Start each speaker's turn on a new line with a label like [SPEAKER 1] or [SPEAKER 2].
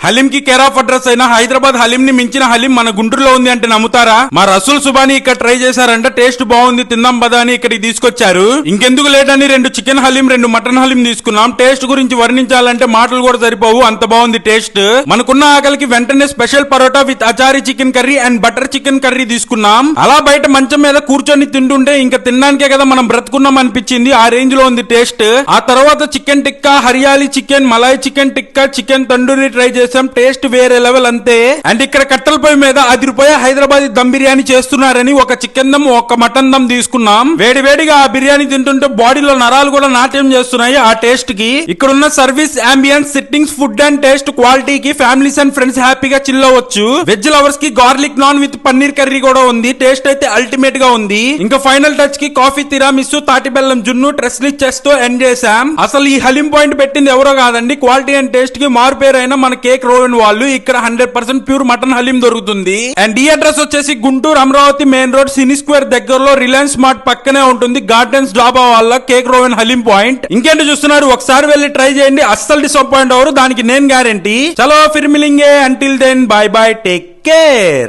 [SPEAKER 1] హలీం కి care of address అయినా హైదరాబాద్ హలీం ని మించిన హలీం మన గుంటూరులో ఉంది అంటే నమ్ముతారా? మా రసూల్ సుబాని ఇక్కడ ట్రై చేశారంట, టేస్ట్ బాగుంది తిందాం పదా అని ఇక్కడికి తీసుకొచ్చారు. ఇంకెందుకు లేట్ అని 2 చికెన్ హలీం 2 మటన్ హలీం తీసుకున్నాం. టేస్ట్ గురించి వర్ణించాలంటే మాటలు కూడా సరిపోవు, అంత బాగుంది టేస్ట్. మనకున్న ఆకలికి వెంటనే special parotta with achari chicken curry and butter chicken curry తీసుకున్నాం. అలా బయట మంచం మీద కూర్చొని తింటుంటే ఇంకా తినడానికే కదా మనం బ్రతుకున్నాం అనిపించింది, ఆ రేంజ్ లో ఉంది టేస్ట్. ఆ తర్వాత chicken tikka, Hariyali chicken, Malay chicken tikka, chicken tandoori try చేసాం. టేస్ట్ వేరే లెవెల్ అంతే. అండ్ ఇక్కడ కట్టెల పొయ్యి మీద 10 రూపాయ హైదరాబాద్ దమ్ బిర్యానీ చేస్తున్నారని ఒక చికెన్ దమ్, ఒక మటన్ దమ్ తీసుకున్నాం. వేడి వేడిగా ఆ బిర్యానీ తింటుంటే బాడీలో నరాలు కూడా నాట్యం చేస్తున్నాయి ఆ టేస్ట్ కి. ఇక్కడ ఉన్న service, ambience, sittings, food and taste క్వాలిటీకి ఫ్యామిలీస్ అండ్ ఫ్రెండ్స్ హ్యాపీగా చిల్ అవ్వచ్చు. వెజ్ లవర్స్ కి garlic non with paneer curry కూడా ఉంది. టేస్ట్ అయితే అల్టిమేట్ గా ఉంది. ఇంకా ఫైనల్ టచ్ కి కాఫీ, తిరామిస్సు, తాటి బెల్లం జున్ను, ట్రెస్లీ చెస్ తో ఎండ్ చేశాం. అసలు ఈ హలీం పాయింట్ పెట్టింది ఎవరో కాదండి, క్వాలిటీ అండ్ టేస్ట్ కి మారు పేరైన మన కేక్ రోవెన్ వాళ్ళు. ఇక్కడ 100% ప్యూర్ మటన్ హలీం దొరుకుతుంది. అండ్ ఈ అడ్రస్ వచ్చేసి గుంటూరు అమరావతి మెయిన్ రోడ్ సినీ స్క్వేర్ దగ్గరలో రిలయన్స్ మార్ట్ పక్కనే ఉంటుంది. గార్డెన్స్ డాబా వాళ్ళ కేక్ రోవెన్ హలీం పాయింట్. ఇంకేంటి చూస్తున్నారు, ఒకసారి వెళ్ళి ట్రై చేయండి, అస్సలు డిసప్పాయింట్ అవరు, దానికి నేను గ్యారంటీ. చలో ఫిర్ మిలింగే, until then bye bye, take care.